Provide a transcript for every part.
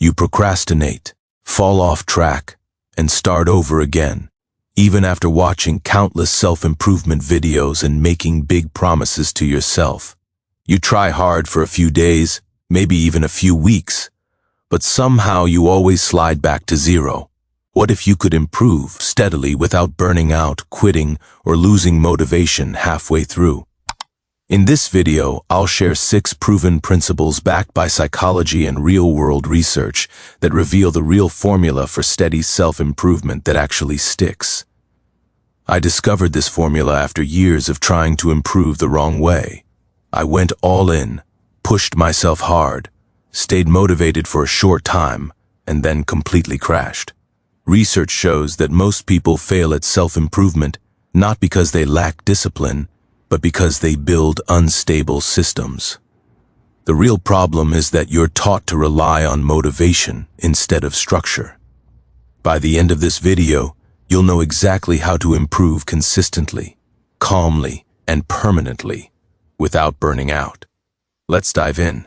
You procrastinate, fall off track, and start over again, even after watching countless self-improvement videos and making big promises to yourself. You try hard for a few days, maybe even a few weeks, but somehow you always slide back to zero. What if you could improve steadily without burning out, quitting, or losing motivation halfway through? In this video, I'll share 6 proven principles backed by psychology and real-world research that reveal the real formula for steady self-improvement that actually sticks. I discovered this formula after years of trying to improve the wrong way. I went all in, pushed myself hard, stayed motivated for a short time, and then completely crashed. Research shows that most people fail at self-improvement not because they lack discipline, but because they build unstable systems. The real problem is that you're taught to rely on motivation instead of structure. By the end of this video, you'll know exactly how to improve consistently, calmly, and permanently without burning out. Let's dive in.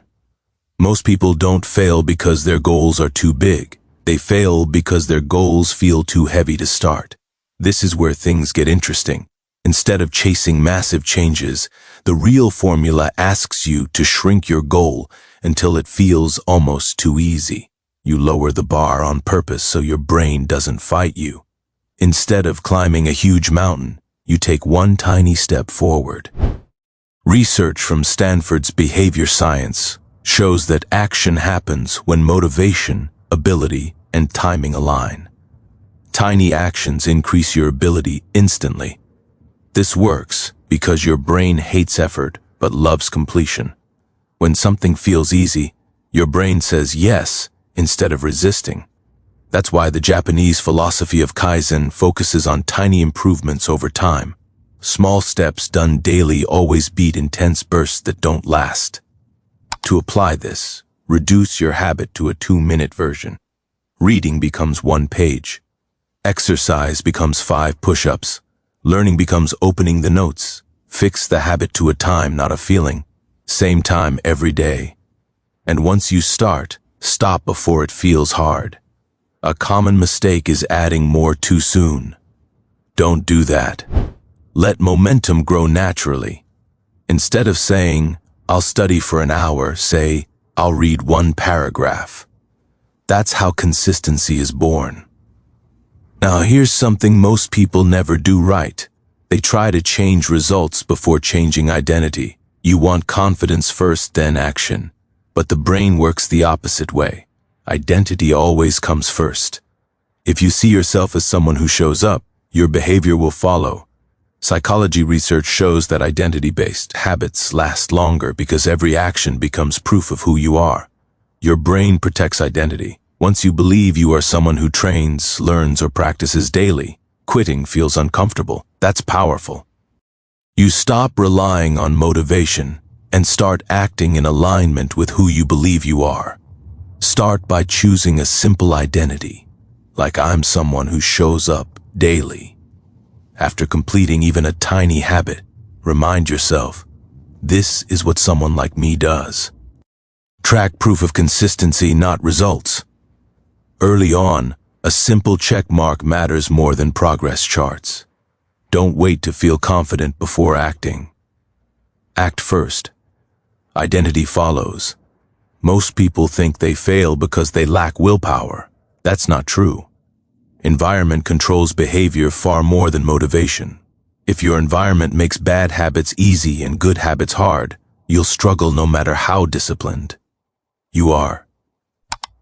Most people don't fail because their goals are too big. They fail because their goals feel too heavy to start. This is where things get interesting. Instead of chasing massive changes, the real formula asks you to shrink your goal until it feels almost too easy. You lower the bar on purpose so your brain doesn't fight you. Instead of climbing a huge mountain, you take one tiny step forward. Research from Stanford's behavior science shows that action happens when motivation, ability, and timing align. Tiny actions increase your ability instantly. This works because your brain hates effort but loves completion. When something feels easy, your brain says yes instead of resisting. That's why the Japanese philosophy of Kaizen focuses on tiny improvements over time. Small steps done daily always beat intense bursts that don't last. To apply this, reduce your habit to a 2-minute version. Reading becomes 1 page. Exercise becomes 5 push-ups. Learning becomes opening the notes. Fix the habit to a time, not a feeling. Same time every day. And once you start, stop before it feels hard. A common mistake is adding more too soon. Don't do that. Let momentum grow naturally. Instead of saying, "I'll study for an hour," say, "I'll read 1 paragraph." That's how consistency is born. Now here's something most people never do right. They try to change results before changing identity. You want confidence first, then action. But the brain works the opposite way. Identity always comes first. If you see yourself as someone who shows up, your behavior will follow. Psychology research shows that identity-based habits last longer because every action becomes proof of who you are. Your brain protects identity. Once you believe you are someone who trains, learns, or practices daily, quitting feels uncomfortable. That's powerful. You stop relying on motivation and start acting in alignment with who you believe you are. Start by choosing a simple identity, like I'm someone who shows up daily. After completing even a tiny habit, remind yourself, this is what someone like me does. Track proof of consistency, not results. Early on, a simple check mark matters more than progress charts. Don't wait to feel confident before acting. Act first. Identity follows. Most people think they fail because they lack willpower. That's not true. Environment controls behavior far more than motivation. If your environment makes bad habits easy and good habits hard, you'll struggle no matter how disciplined you are.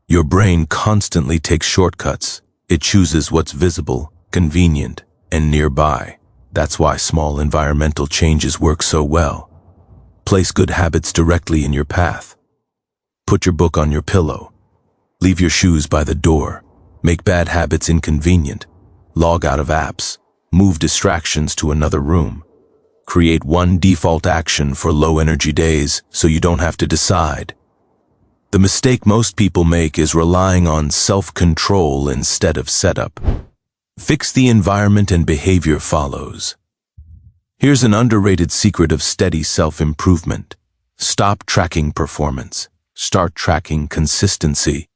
Your brain constantly takes shortcuts. It chooses what's visible, convenient, and nearby. That's why small environmental changes work so well. Place good habits directly in your path. Put your book on your pillow. Leave your shoes by the door. Make bad habits inconvenient. Log out of apps. Move distractions to another room. Create one default action for low-energy days so you don't have to decide. The mistake most people make is relying on self-control instead of setup. Fix the environment and behavior follows. Here's an underrated secret of steady self-improvement. Stop tracking performance. Start tracking consistency.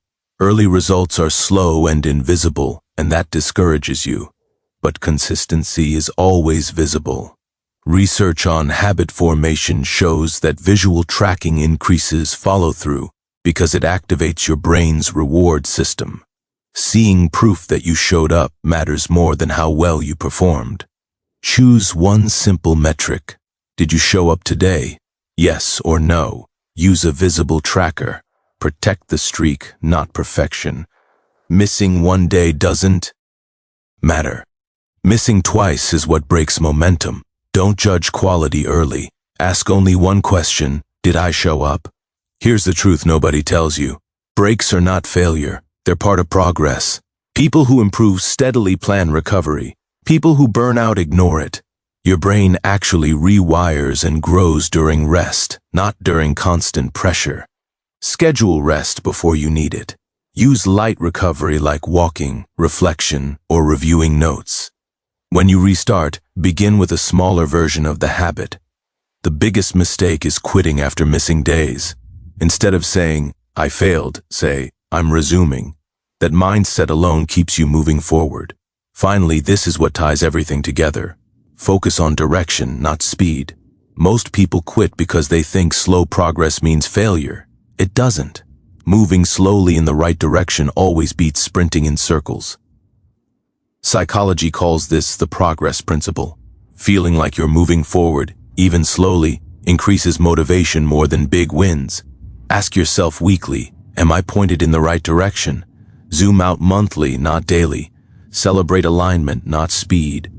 Early results are slow and invisible, and that discourages you. But consistency is always visible. Research on habit formation shows that visual tracking increases follow-through because it activates your brain's reward system. Seeing proof that you showed up matters more than how well you performed. Choose one simple metric. Did you show up today? Yes or no. Use a visible tracker. Protect the streak, not perfection. Missing one day doesn't matter. Missing twice is what breaks momentum. Don't judge quality early. Ask only one question: did I show up? Here's the truth nobody tells you. Breaks are not failure. They're part of progress. People who improve steadily plan recovery. People who burn out ignore it. Your brain actually rewires and grows during rest, not during constant pressure. Schedule rest before you need it. Use light recovery like walking, reflection, or reviewing notes. When you restart, begin with a smaller version of the habit. The biggest mistake is quitting after missing days. Instead of saying, "I failed," say, "I'm resuming." That mindset alone keeps you moving forward. Finally, this is what ties everything together. Focus on direction, not speed. Most people quit because they think slow progress means failure. It doesn't. Moving slowly in the right direction always beats sprinting in circles. Psychology calls this the progress principle. Feeling like you're moving forward, even slowly, increases motivation more than big wins. Ask yourself weekly, am I pointed in the right direction? Zoom out monthly, not daily. Celebrate alignment, not speed.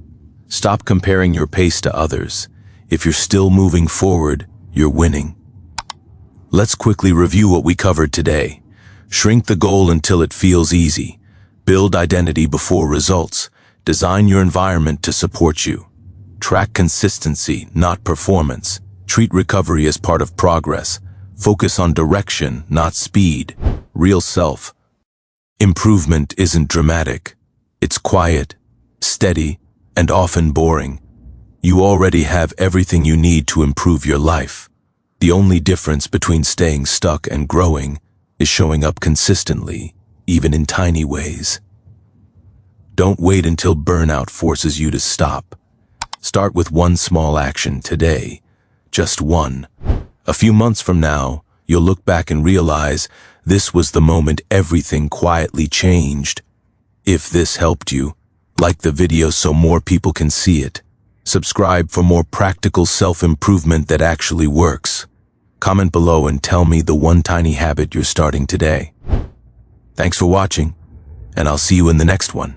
Stop comparing your pace to others. If you're still moving forward, you're winning. Let's quickly review what we covered today. Shrink the goal until it feels easy. Build identity before results. Design your environment to support you. Track consistency, not performance. Treat recovery as part of progress. Focus on direction, not speed. Real self. Improvement isn't dramatic. It's quiet, steady, and often boring. You already have everything you need to improve your life. The only difference between staying stuck and growing is showing up consistently, even in tiny ways. Don't wait until burnout forces you to stop. Start with one small action today, just one. A few months from now, you'll look back and realize this was the moment everything quietly changed. If this helped you, like the video so more people can see it. Subscribe for more practical self-improvement that actually works. Comment below and tell me the one tiny habit you're starting today. Thanks for watching, and I'll see you in the next one.